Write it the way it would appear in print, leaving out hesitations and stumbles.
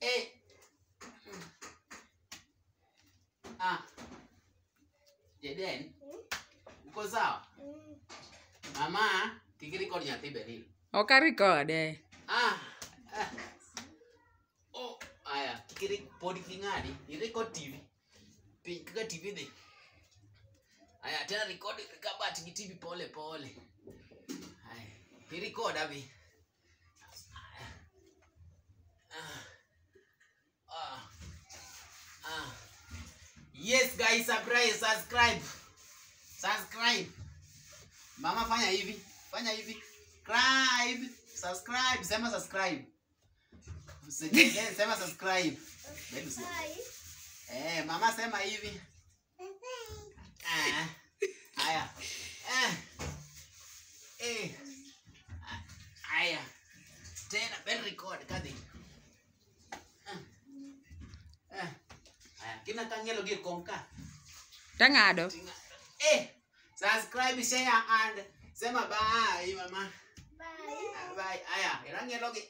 Eh. Jeden. Uko sawa? Mama, kikiri kod nyathi beril. Ok record. Oh, aya, kikiri pod king'adi. I-record TV. Piny kaka TV dhi. Aya, tena record kabati gi TV pole pole. Aya, i-record abi. Yes guys, subscribe. Mama fanya hivi. Subscribe. Sema subscribe. Sema subscribe. Mama sema hivi. Aya. Aya. Tena bel record kadi. Kina kangelo gir komka. Tangado. Subscribe, share and sema bye mama. Bye. Aya, irangelo gi.